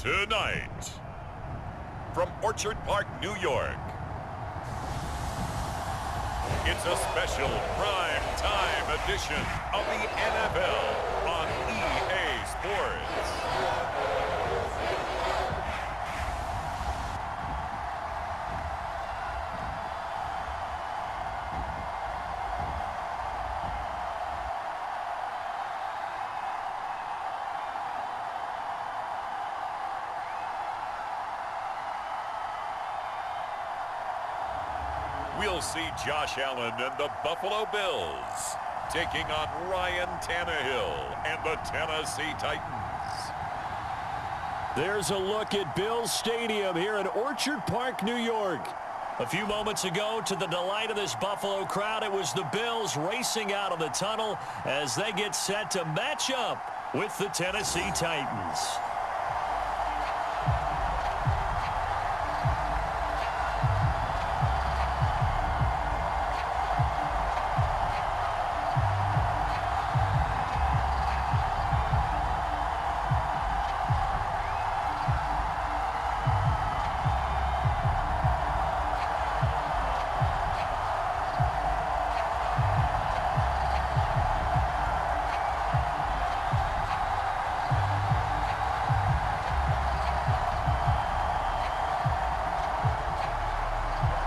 Tonight, from Orchard Park, New York, it's a special prime time edition of the NFL on EA Sports. We'll see Josh Allen and the Buffalo Bills taking on Ryan Tannehill and the Tennessee Titans. There's a look at Bills Stadium here in Orchard Park, New York. A few moments ago, to the delight of this Buffalo crowd, it was the Bills racing out of the tunnel as they get set to match up with the Tennessee Titans.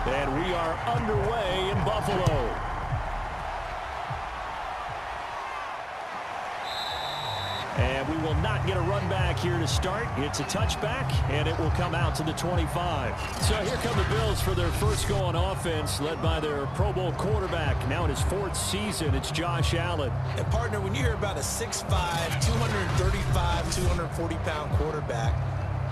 And we are underway in Buffalo. And we will not get a run back here to start. It's a touchback, and it will come out to the 25. So here come the Bills for their first go on offense, led by their Pro Bowl quarterback. Now in his fourth season, it's Josh Allen. And, partner, when you hear about a 6'5", 235, 240-pound quarterback,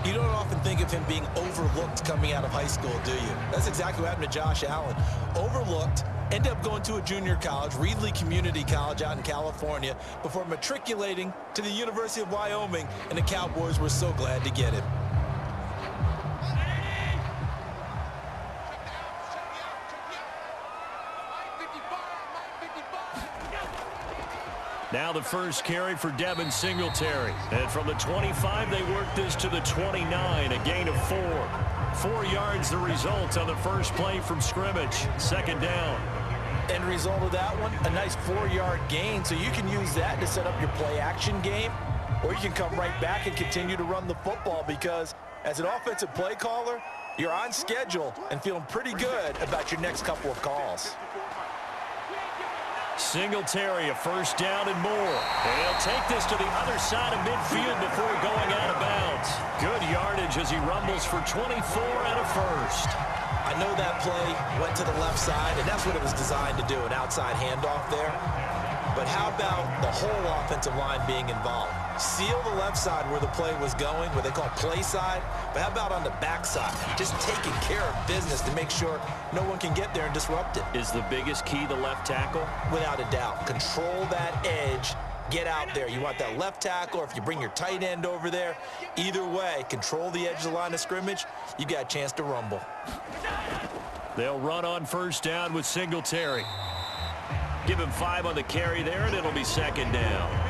you don't often think of him being overlooked coming out of high school, do you? That's exactly what happened to Josh Allen. Overlooked, ended up going to a junior college, Reedley Community College out in California, before matriculating to the University of Wyoming, and the Cowboys were so glad to get him. Now the first carry for Devin Singletary. And from the 25, they work this to the 29, a gain of 4. 4 yards the result on the first play from scrimmage. Second down. End result of that one, a nice 4-yard gain, so you can use that to set up your play-action game, or you can come right back and continue to run the football, because as an offensive play caller, you're on schedule and feeling pretty good about your next couple of calls. Singletary, a first down and more. And he'll take this to the other side of midfield before going out of bounds. Good yardage as he rumbles for 24 and a first. I know that play went to the left side, and that's what it was designed to do, an outside handoff there. But how about the whole offensive line being involved? Seal the left side where the play was going, what they call play side. But how about on the back side? Just taking care of business to make sure no one can get there and disrupt it. Is the biggest key the left tackle? Without a doubt. Control that edge. Get out there. You want that left tackle, or if you bring your tight end over there, either way, control the edge of the line of scrimmage, you got a chance to rumble. They'll run on first down with Singletary. Give him 5 on the carry there, and it'll be second down.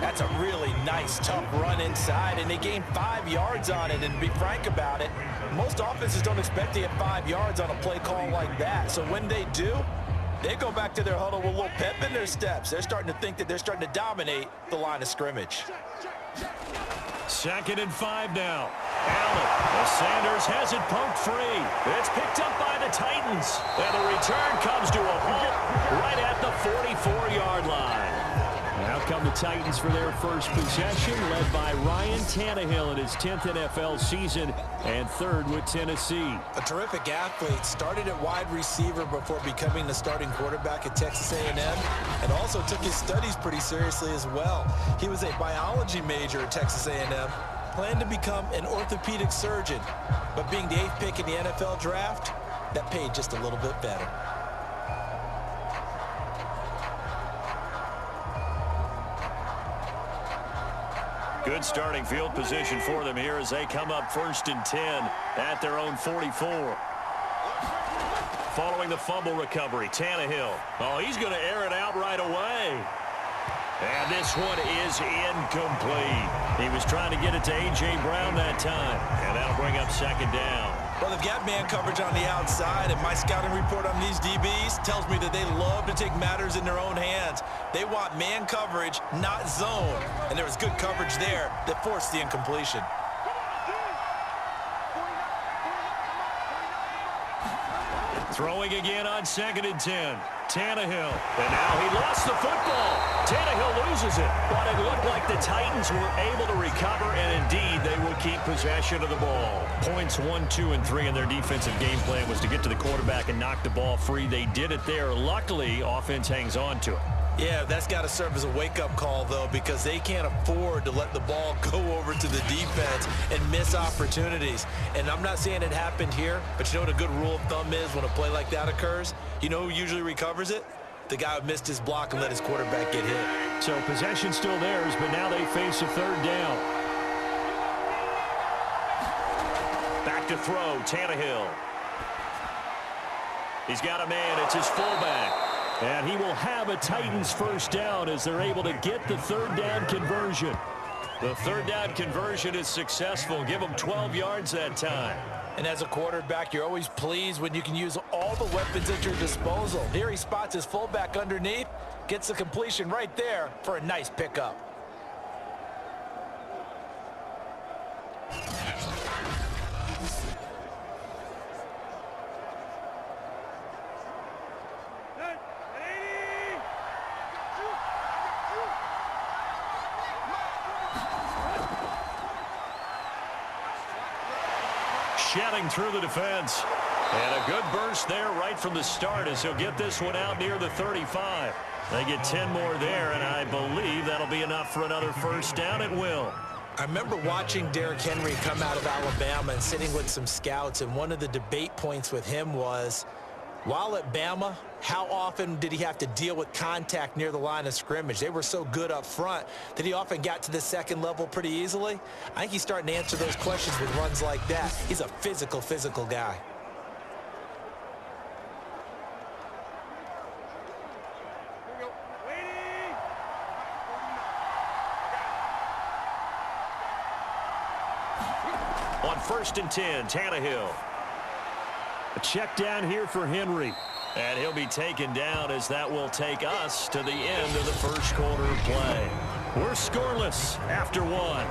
That's a really nice, tough run inside, and they gained 5 yards on it. And to be frank about it, most offenses don't expect to get 5 yards on a play call like that. So when they do, they go back to their huddle with a little pep in their steps. They're starting to think that they're starting to dominate the line of scrimmage. Second and 5 now. Allen, Sanders has it poked free. It's picked up by the Titans. And the return comes to a halt right at the 44-yard line. Now come the Titans for their first possession, led by Ryan Tannehill in his 10th NFL season and third with Tennessee. A terrific athlete, started at wide receiver before becoming the starting quarterback at Texas A&M, and also took his studies pretty seriously as well. He was a biology major at Texas A&M, planned to become an orthopedic surgeon, but being the 8th pick in the NFL draft, that paid just a little bit better. Good starting field position for them here as they come up 1st and 10 at their own 44. Following the fumble recovery, Tannehill. Oh, he's going to air it out right away. And this one is incomplete. He was trying to get it to A.J. Brown that time. And that'll bring up second down. Well, they've got man coverage on the outside, and my scouting report on these DBs tells me that they love to take matters in their own hands. They want man coverage, not zone. And there was good coverage there that forced the incompletion. Throwing again on 2nd and 10. Tannehill. And now he lost the football. Tannehill loses it. But it looked like the Titans were able to recover, and indeed they will keep possession of the ball. Points 1, 2, and 3 in their defensive game plan was to get to the quarterback and knock the ball free. They did it there. Luckily, offense hangs on to it. Yeah, that's got to serve as a wake-up call, though, because they can't afford to let the ball go over to the defense and miss opportunities. And I'm not saying it happened here, but you know what a good rule of thumb is when a play like that occurs? You know who usually recovers it? The guy who missed his block and let his quarterback get hit. So possession still theirs, but now they face a 3rd down. Back to throw, Tannehill. He's got a man, it's his fullback. And he will have a Titans 1st down as they're able to get the 3rd down conversion. The 3rd down conversion is successful. Give them 12 yards that time. And as a quarterback, you're always pleased when you can use all the weapons at your disposal. Here he spots his fullback underneath, gets the completion right there for a nice pickup. Shedding through the defense. And a good burst there right from the start as he'll get this one out near the 35. They get 10 more there, and I believe that'll be enough for another 1st down. It will. I remember watching Derrick Henry come out of Alabama and sitting with some scouts, and one of the debate points with him was, while at Bama, how often did he have to deal with contact near the line of scrimmage? They were so good up front that he often got to the 2nd level pretty easily. I think he's starting to answer those questions with runs like that. He's a physical guy. On 1st and 10, Tannehill. A check down here for Henry. And he'll be taken down as that will take us to the end of the 1st quarter of play. We're scoreless after 1.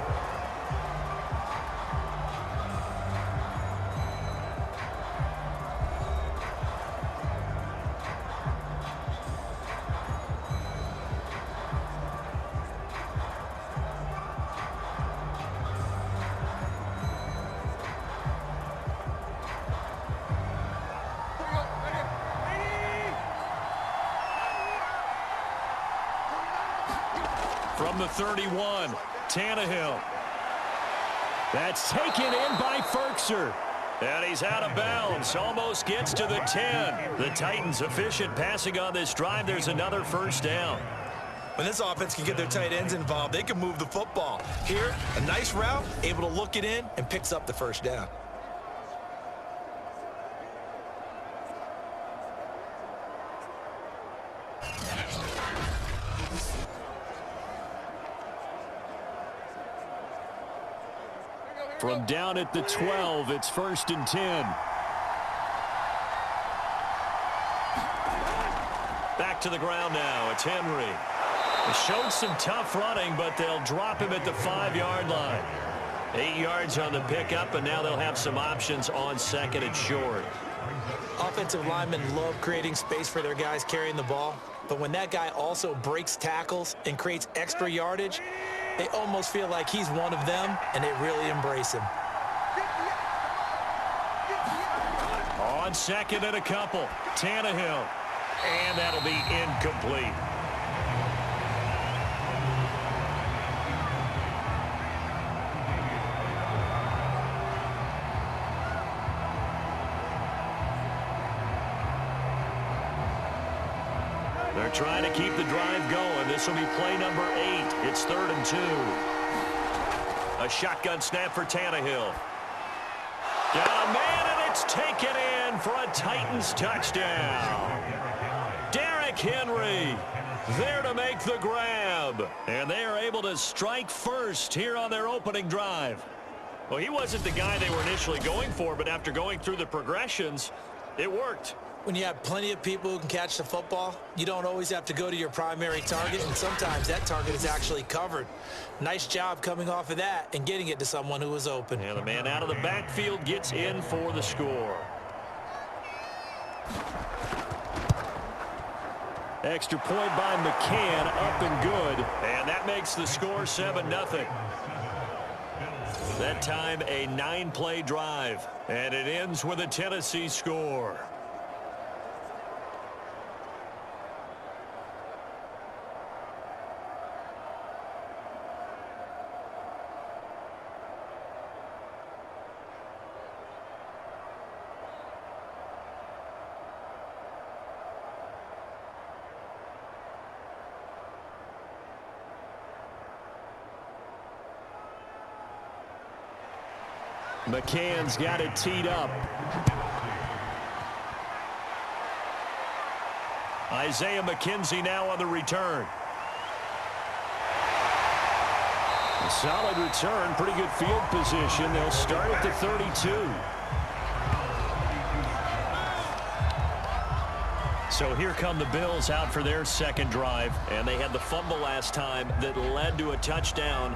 From the 31, Tannehill. That's taken in by Ferkser. And he's out of bounds. Almost gets to the 10. The Titans efficient passing on this drive. There's another 1st down. When this offense can get their tight ends involved, they can move the football. Here, a nice route, able to look it in, and picks up the 1st down. From down at the 12, it's 1st and 10. Back to the ground now. It's Henry. They showed some tough running, but they'll drop him at the 5-yard line. 8 yards on the pickup, and now they'll have some options on 2nd and short. Offensive linemen love creating space for their guys carrying the ball, but when that guy also breaks tackles and creates extra yardage, they almost feel like he's one of them, and they really embrace him. On 2nd and a couple, Tannehill. And that'll be incomplete. They're trying to keep the drive going. This will be play number 8. It's 3rd and 2. A shotgun snap for Tannehill. Got a man, and it's taken in for a Titans touchdown. Derrick Henry There to make the grab. And they are able to strike first here on their opening drive. Well, he wasn't the guy they were initially going for, but after going through the progressions, it worked. When you have plenty of people who can catch the football, you don't always have to go to your primary target, and sometimes that target is actually covered. Nice job coming off of that and getting it to someone who was open. And the man out of the backfield gets in for the score. Extra point by McCann, up and good. And that makes the score 7-0. That time a 9-play drive. And it ends with a Tennessee score. McCann's got it teed up. Isaiah McKenzie now on the return. A solid return, pretty good field position. They'll start at the 32. So here come the Bills out for their second drive, and they had the fumble last time that led to a touchdown.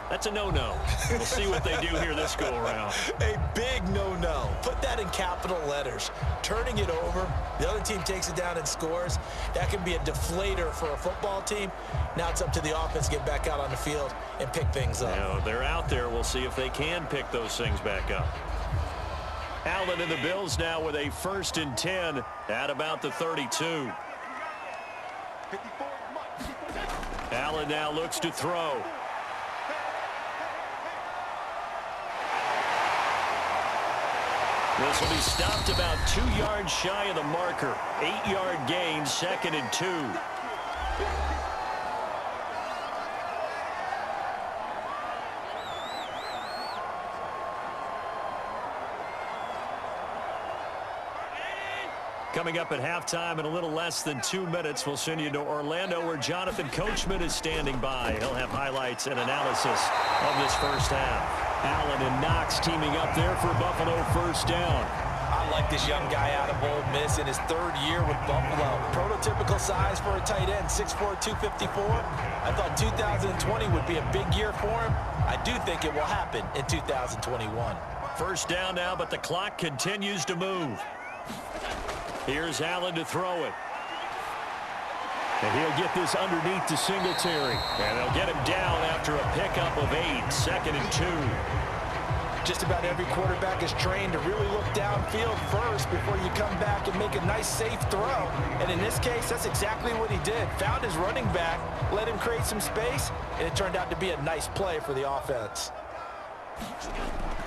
That's a no-no. We'll see what they do here this go-around. A big no-no. Put that in capital letters. Turning it over, the other team takes it down and scores. That can be a deflator for a football team. Now it's up to the offense to get back out on the field and pick things up. Now, they're out there. We'll see if they can pick those things back up. Allen and the Bills now with a 1st and 10 at about the 32. Allen now looks to throw. This will be stopped about 2 yards shy of the marker. 8-yard gain, 2nd and 2. Coming up at halftime in a little less than 2 minutes, we'll send you to Orlando where Jonathan Coachman is standing by. He'll have highlights and analysis of this first half. Allen and Knox teaming up there for Buffalo 1st down. I like this young guy out of Ole Miss in his 3rd year with Buffalo. Prototypical size for a tight end, 6'4", 254. I thought 2020 would be a big year for him. I do think it will happen in 2021. 1st down now, but the clock continues to move. Here's Allen to throw it. And he'll get this underneath to Singletary. And they'll get him down after a pickup of 8, 2nd and 2. Just about every quarterback is trained to really look downfield first before you come back and make a nice, safe throw. And in this case, that's exactly what he did. Found his running back, let him create some space, and it turned out to be a nice play for the offense.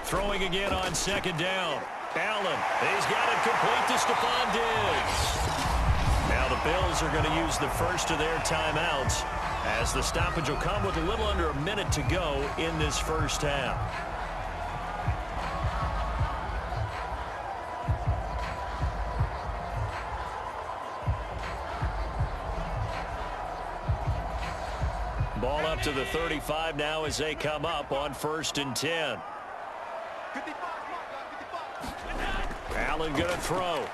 Throwing again on 2nd down. Allen, he's got it complete to Stephon Diggs. Now the Bills are going to use the first of their timeouts as the stoppage will come with a little under a minute to go in this first half. Ball up to the 35 now as they come up on 1st and 10. Allen going to throw.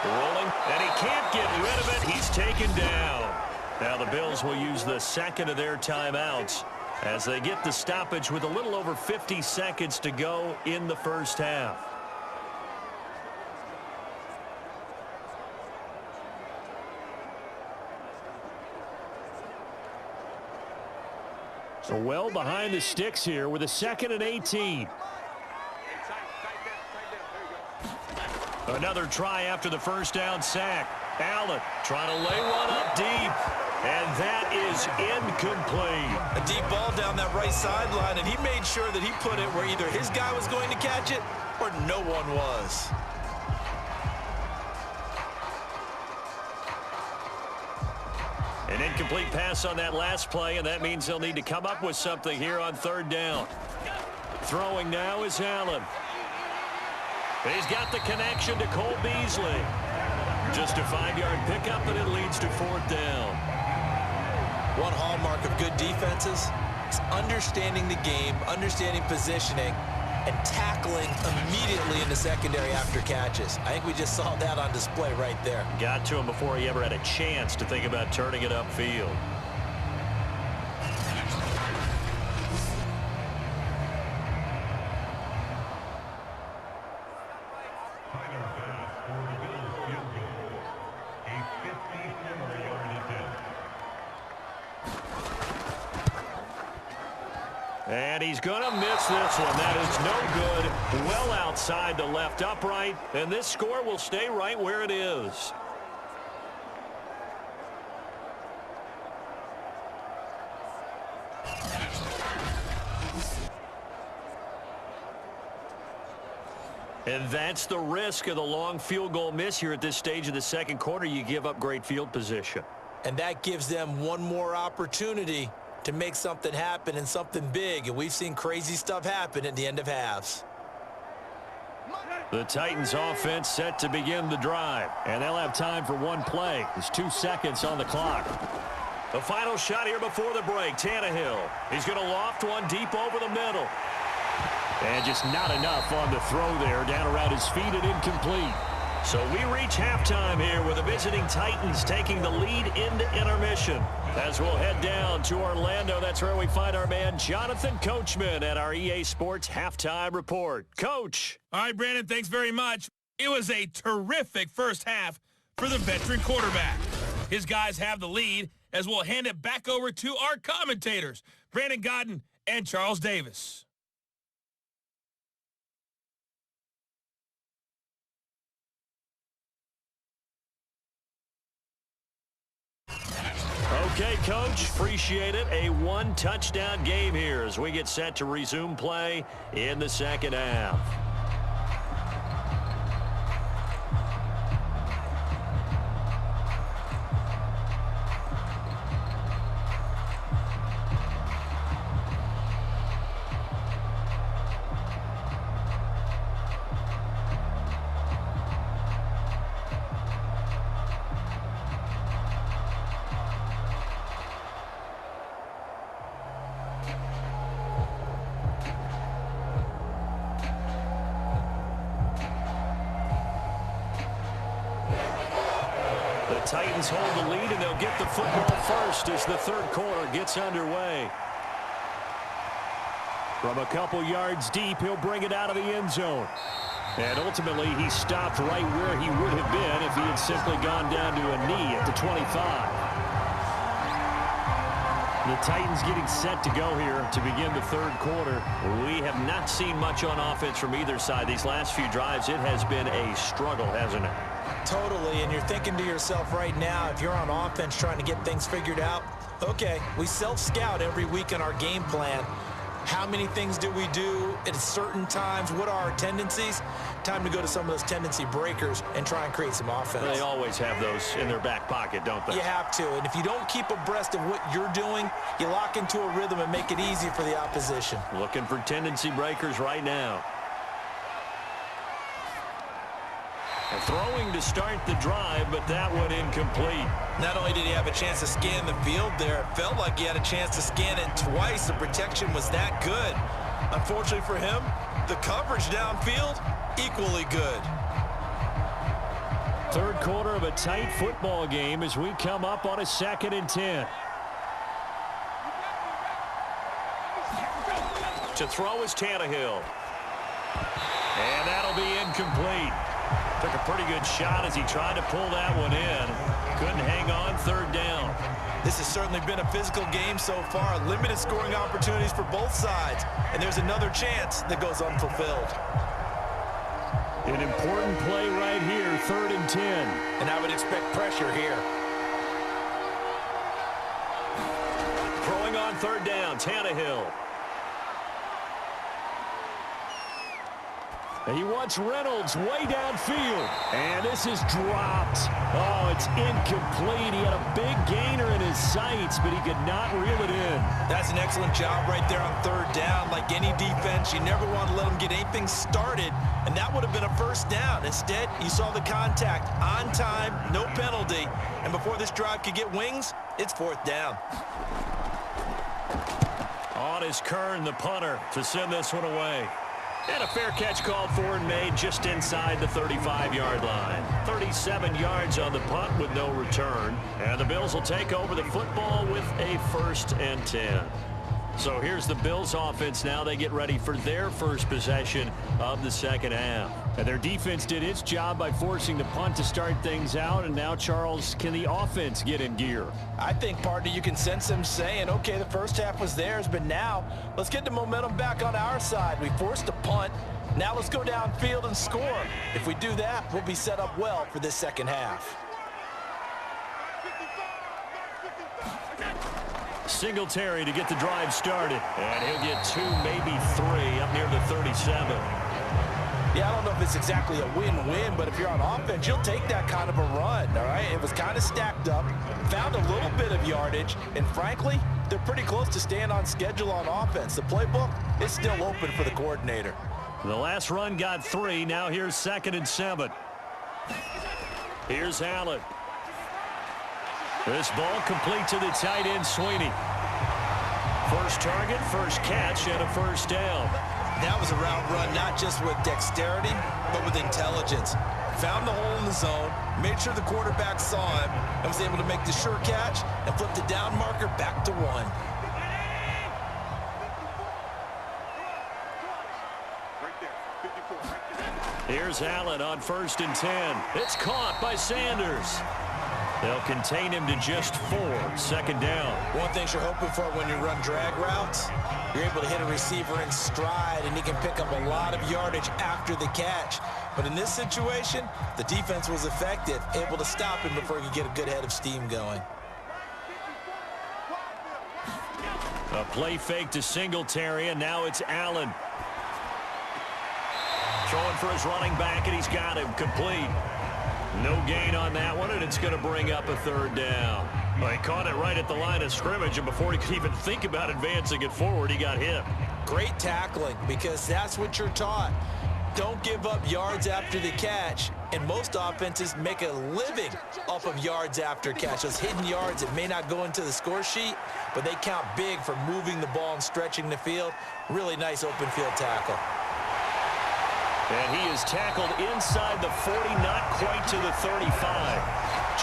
Rolling, and he can't get rid of it. He's taken down. Now the Bills will use the 2nd of their timeouts as they get the stoppage with a little over 50 seconds to go in the first half. So well behind the sticks here with a 2nd and 18. Another try after the 1st down sack. Allen trying to lay one up deep. And that is incomplete. A deep ball down that right sideline, and he made sure that he put it where either his guy was going to catch it or no one was. An incomplete pass on that last play, and that means they'll need to come up with something here on 3rd down. Throwing now is Allen. He's got the connection to Cole Beasley. Just a 5-yard pickup, and it leads to 4th down. One hallmark of good defenses is understanding the game, understanding positioning, and tackling immediately in the secondary after catches. I think we just saw that on display right there. Got to him before he ever had a chance to think about turning it upfield. And he's going to miss this one. That is no good. Well outside the left upright. And this score will stay right where it is. And that's the risk of the long field goal miss here at this stage of the second quarter. You give up great field position. And that gives them one more opportunity to make something happen and something big. And we've seen crazy stuff happen at the end of halves. The Titans offense set to begin the drive. And they'll have time for one play. There's 2 seconds on the clock. The final shot here before the break. Tannehill. He's going to loft one deep over the middle. And just not enough on the throw there. Down around his feet and incomplete. So we reach halftime here with the visiting Titans taking the lead into intermission. As we'll head down to Orlando, that's where we find our man Jonathan Coachman at our EA Sports Halftime Report. Coach. All right, Brandon, thanks very much. It was a terrific first half for the veteran quarterback. His guys have the lead as we'll hand it back over to our commentators, Brandon Godden and Charles Davis. Okay, Coach, appreciate it. A 1-touchdown game here as we get set to resume play in the second half. Titans hold the lead, and they'll get the football first as the third quarter gets underway. From a couple yards deep, he'll bring it out of the end zone. And ultimately, he stopped right where he would have been if he had simply gone down to a knee at the 25. The Titans getting set to go here to begin the third quarter. We have not seen much on offense from either side. These last few drives, it has been a struggle, hasn't it? Totally, and you're thinking to yourself right now, if you're on offense trying to get things figured out, okay, we self-scout every week in our game plan. How many things do we do at certain times? What are our tendencies? Time to go to some of those tendency breakers and try and create some offense. They always have those in their back pocket, don't they? You have to, and if you don't keep abreast of what you're doing, you lock into a rhythm and make it easy for the opposition. Looking for tendency breakers right now. Throwing to start the drive, but that one incomplete. Not only did he have a chance to scan the field there, it felt like he had a chance to scan it twice. The protection was that good. Unfortunately for him, the coverage downfield, equally good. Third quarter of a tight football game as we come up on a 2nd and 10. To throw is Tannehill. And that'll be incomplete. Took a pretty good shot as he tried to pull that one in. Couldn't hang on, third down. This has certainly been a physical game so far. Limited scoring opportunities for both sides. And there's another chance that goes unfulfilled. An important play right here, 3rd and 10. And I would expect pressure here. Throwing on 3rd down, Tannehill. He wants Reynolds way downfield. And this is dropped. Oh, it's incomplete. He had a big gainer in his sights, but he could not reel it in. That's an excellent job right there on third down. Like any defense, you never want to let them get anything started, and that would have been a first down. Instead, you saw the contact on time, no penalty, and before this drive could get wings, it's fourth down. On is Kern, the punter, to send this one away. And a fair catch called for and made just inside the 35-yard line. 37 yards on the punt with no return. And the Bills will take over the football with a 1st and 10. So here's the Bills offense now. They get ready for their first possession of the second half. And their defense did its job by forcing the punt to start things out. And now, Charles, can the offense get in gear? I think, partner, you can sense them saying, okay, the first half was theirs, but now let's get the momentum back on our side. We forced a punt. Now let's go downfield and score. If we do that, we'll be set up well for this second half. Singletary to get the drive started. And he'll get 2, maybe 3 up near the 37. Yeah, I don't know if it's exactly a win-win, but if you're on offense, you'll take that kind of a run, all right? It was kind of stacked up, found a little bit of yardage, and frankly, they're pretty close to staying on schedule on offense. The playbook is still open for the coordinator. The last run got 3. Now here's 2nd and 7. Here's Allen. This ball complete to the tight end, Sweeney. First target, first catch, and a first down. That was a route run, not just with dexterity, but with intelligence. Found the hole in the zone, made sure the quarterback saw him, and was able to make the sure catch and flip the down marker back to 1. Here's Allen on 1st and 10. It's caught by Sanders. They'll contain him to just 4. 2nd down. One thing you're hoping for when you run drag routes, you're able to hit a receiver in stride, and he can pick up a lot of yardage after the catch. But in this situation, the defense was effective, able to stop him before he could get a good head of steam going. A play fake to Singletary, and now it's Allen. Throwing for his running back, and he's got him complete. No gain on that one, and it's going to bring up a 3rd down. Well, he caught it right at the line of scrimmage, and before he could even think about advancing it forward, he got hit. Great tackling, because that's what you're taught. Don't give up yards after the catch, and most offenses make a living off of yards after catch. Those hidden yards that may not go into the score sheet, but they count big for moving the ball and stretching the field. Really nice open field tackle. And he is tackled inside the 40, not quite to the 35.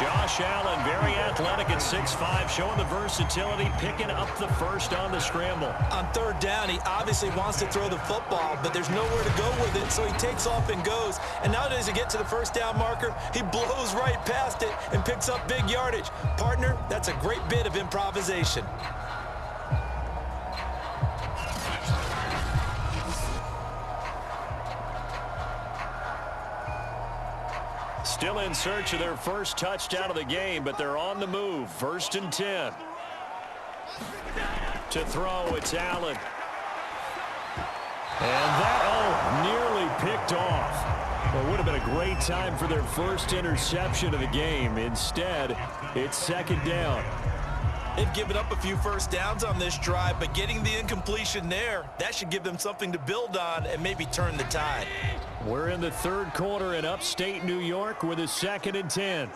Josh Allen, very athletic at 6'5", showing the versatility, picking up the first on the scramble. On 3rd down, he obviously wants to throw the football, but there's nowhere to go with it, so he takes off and goes. And nowadays, to get to the 1st down marker, he blows right past it and picks up big yardage. Partner, that's a great bit of improvisation. Still in search of their first touchdown of the game, but they're on the move. 1st and 10. To throw, it's Allen. And that, nearly picked off. Well, it would have been a great time for their first interception of the game. Instead, it's 2nd down. They've given up a few first downs on this drive, but getting the incompletion there, that should give them something to build on and maybe turn the tide. We're in the 3rd quarter in upstate New York with a 2nd and 10.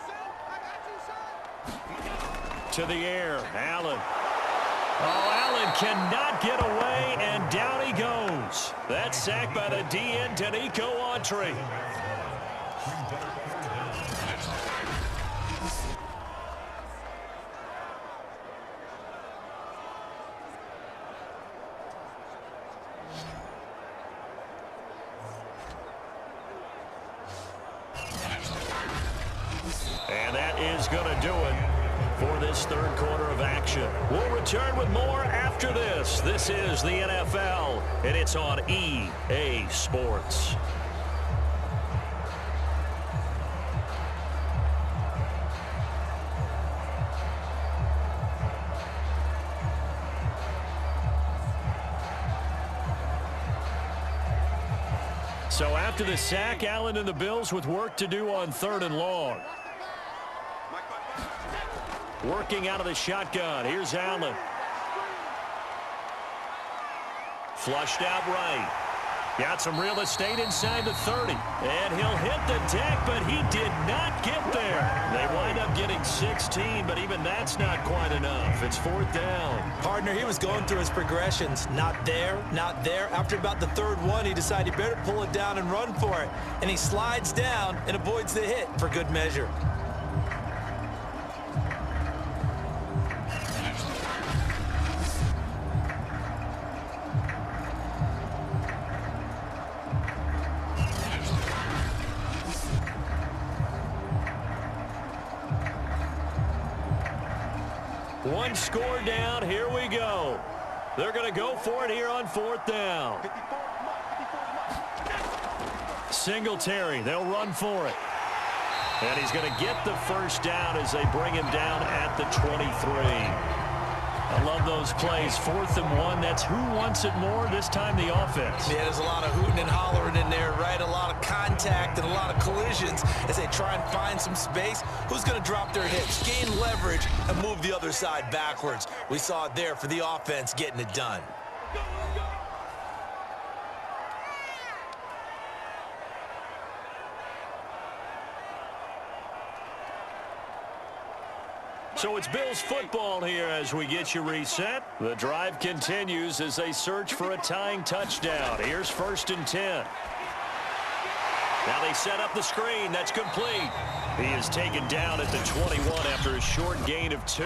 To the air, Allen. Oh, Allen cannot get away, and down he goes. That's sacked by the DN, Danico Autry. And that is going to do it for this 3rd quarter of action. We'll return with more after this. This is the NFL, and it's on EA Sports. So after the sack, Allen and the Bills with work to do on 3rd and long. Working out of the shotgun. Here's Allen. Flushed out right. Got some real estate inside the 30. And he'll hit the deck, but he did not get there. They wind up getting 16, but even that's not quite enough. It's 4th down. Partner, he was going through his progressions. Not there, not there. After about the 3rd one, he decided he better pull it down and run for it. And he slides down and avoids the hit for good measure. One score down. Here we go. They're going to go for it here on 4th down. Singletary. They'll run for it. And he's going to get the first down as they bring him down at the 23. I love those plays. 4th and 1. That's who wants it more. This time the offense. Yeah, there's a lot of hooting and hollering in there, right? A lot of contact and a lot of collisions as they try and find some space. Who's going to drop their hips, gain leverage, and move the other side backwards? We saw it there for the offense getting it done. So it's Bills football here as we get you reset. The drive continues as they search for a tying touchdown. Here's 1st and 10. Now they set up the screen. That's complete. He is taken down at the 21 after a short gain of 2.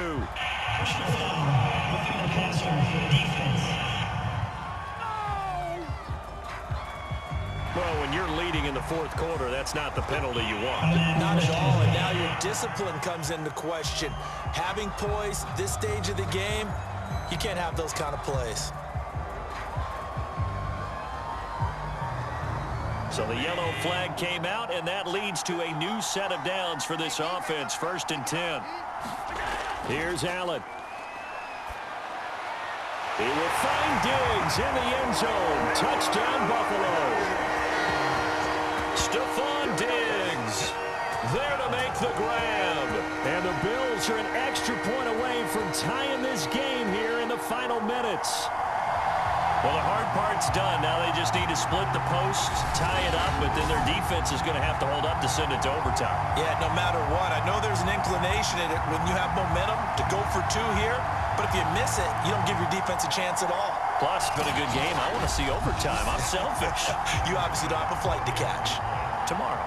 Well, when you're leading in the 4th quarter, that's not the penalty you want. Not at all, and now your discipline comes into question. Having poise this stage of the game, you can't have those kind of plays. So the yellow flag came out, and that leads to a new set of downs for this offense. 1st and 10. Here's Allen. He will find Diggs in the end zone. Touchdown, Buffalo. Stephon Diggs there to make the grab. And the Bills are an extra point away from tying this game here in the final minutes. Well, the hard part's done. Now they just need to split the post, tie it up, but then their defense is going to have to hold up to send it to overtime. Yeah, no matter what. I know there's an inclination in it when you have momentum to go for 2 here, but if you miss it, you don't give your defense a chance at all. Plus, it's been a good game. I want to see overtime. I'm selfish. You obviously don't have a flight to catch. Tomorrow.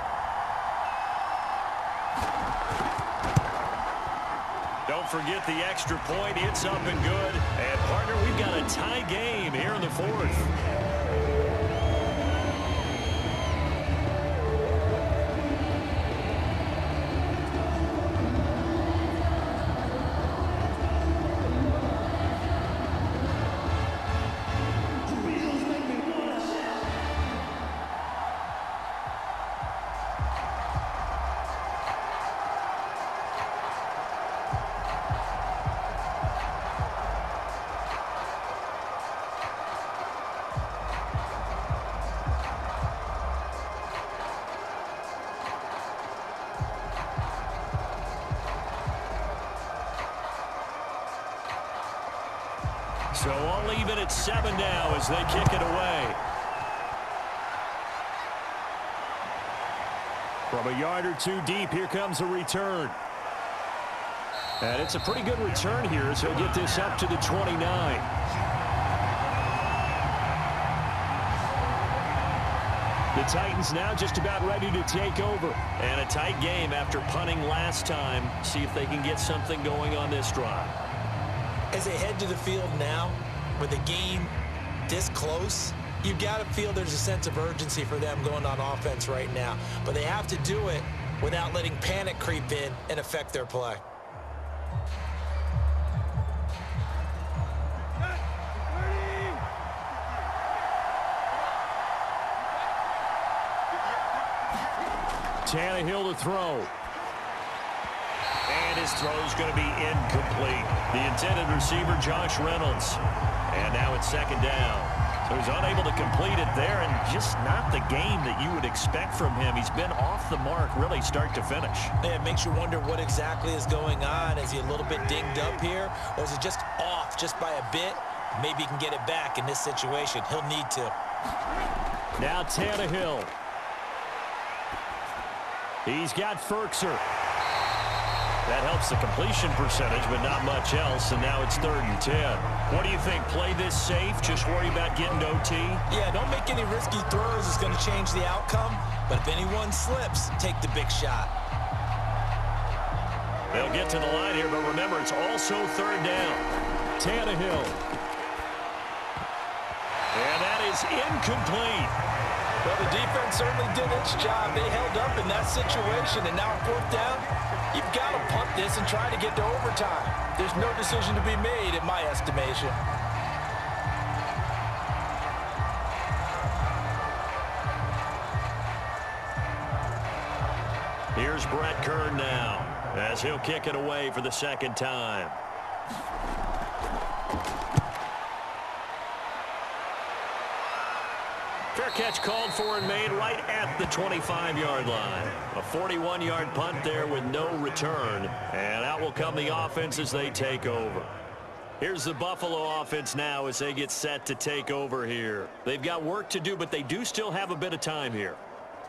Don't forget the extra point. It's up and good. And, partner, we've got a tie game here in the 4th. So all even at 7 now as they kick it away. From a yard or 2 deep, here comes a return. And it's a pretty good return here as he'll get this up to the 29. The Titans now just about ready to take over. And a tight game after punting last time. See if they can get something going on this drive. As they head to the field now, with a game this close, you've got to feel there's a sense of urgency for them going on offense right now. But they have to do it without letting panic creep in and affect their play. Tannehill to throw. And his throw is going to be incomplete. The intended receiver, Josh Reynolds. And now it's 2nd down. who's unable to complete it there, and just not the game that you would expect from him. He's been off the mark really start to finish. Yeah, it makes you wonder what exactly is going on. Is he a little bit dinged up here, or is it just off just by a bit? Maybe he can get it back in this situation. He'll need to. Now Tannehill. He's got Ferkser. That helps the completion percentage, but not much else, and now it's 3rd and 10. What do you think? Play this safe? Just worry about getting OT? Yeah, don't make any risky throws. It's going to change the outcome. But if anyone slips, take the big shot. They'll get to the line here, but remember, it's also 3rd down. Tannehill. And that is incomplete. Well, the defense certainly did its job. They held up in that situation, and now 4th down, you've got to punt this and try to get to overtime. There's no decision to be made, in my estimation. Here's Brett Kern now, as he'll kick it away for the 2nd time. Fair catch called for and made right at the 25-yard line. A 41-yard punt there with no return. And out will come the offense as they take over. Here's the Buffalo offense now as they get set to take over here. They've got work to do, but they do still have a bit of time here.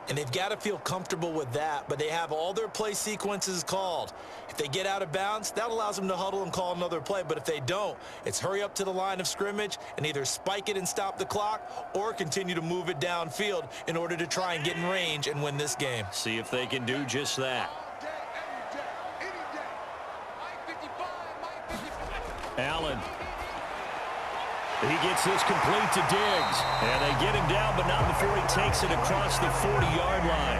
And they've got to feel comfortable with that, but they have all their play sequences called. If they get out of bounds, that allows them to huddle and call another play. But if they don't, it's hurry up to the line of scrimmage and either spike it and stop the clock or continue to move it downfield in order to try and get in range and win this game. See if they can do just that. Allen. He gets this complete to Diggs. And they get him down, but not before he takes it across the 40-yard line.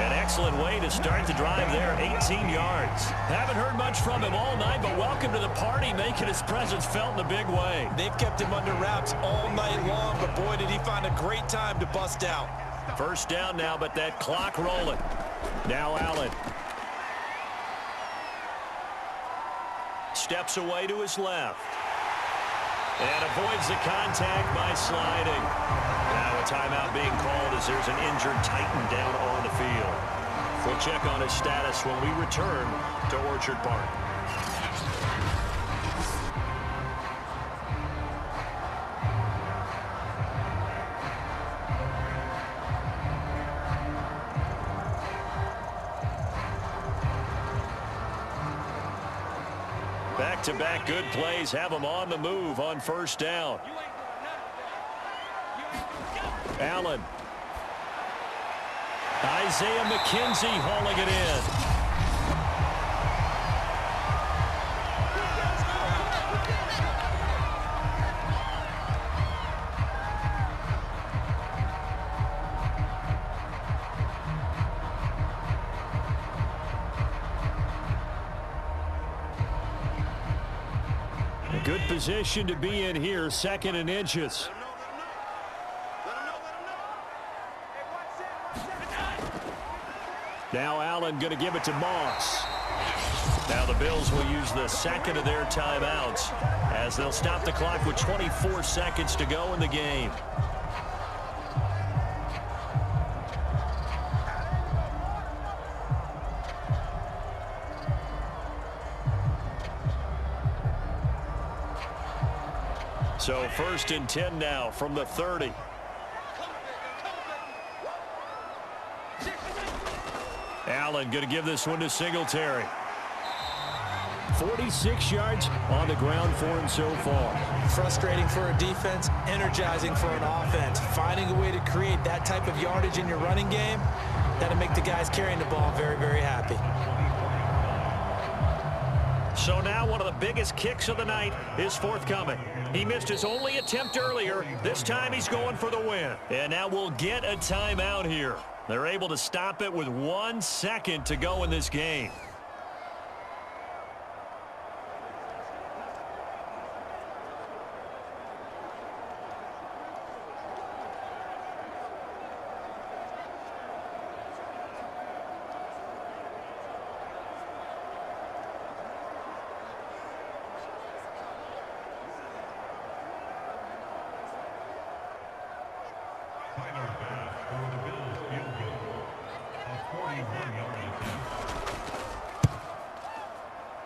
An excellent way to start the drive there, 18 yards. Haven't heard much from him all night, but welcome to the party, making his presence felt in a big way. They've kept him under wraps all night long, but boy, did he find a great time to bust out. 1st down now, but that clock rolling. Now Allen. Steps away to his left. And avoids the contact by sliding. Now a timeout being called as there's an injured Titan down on the field. We'll check on his status when we return to Orchard Park. Back-to-back good plays have them on the move on 1st down. Allen. Isaiah McKenzie hauling it in. Good position to be in here, 2nd and inches. Now Allen going to give it to Moss. Now the Bills will use the 2nd of their timeouts as they'll stop the clock with 24 seconds to go in the game. So 1st and 10 now from the 30. Allen going to give this one to Singletary. 46 yards on the ground for him so far. Frustrating for a defense, energizing for an offense. Finding a way to create that type of yardage in your running game, that'll make the guys carrying the ball very, very happy. So now one of the biggest kicks of the night is forthcoming. He missed his only attempt earlier. This time he's going for the win. And now we'll get a timeout here. They're able to stop it with 1 second to go in this game.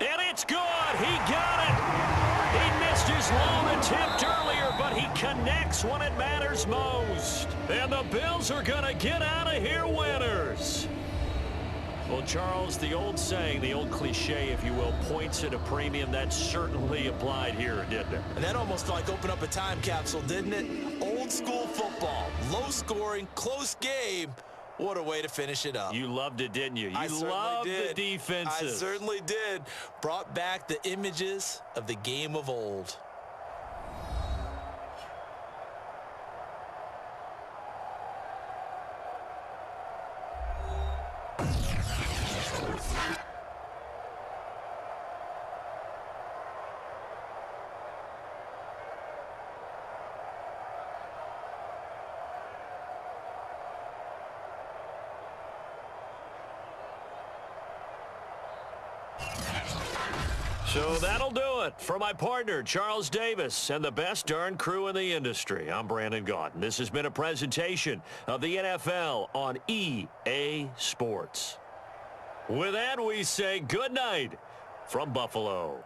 And it's good. He got it. He missed his long attempt earlier, but he connects when it matters most. And the Bills are going to get out of here winners. Well, Charles, the old saying, the old cliche, if you will, points at a premium, that certainly applied here, didn't it? And that almost like opened up a time capsule, didn't it? Old school football, low scoring, close game. What a way to finish it up. You loved it, didn't you? I You loved did. the defenses. I certainly did. Brought back the images of the game of old. So that'll do it for my partner, Charles Davis, and the best darn crew in the industry. I'm Brandon Gaudin. This has been a presentation of the NFL on EA Sports. With that, we say good night from Buffalo.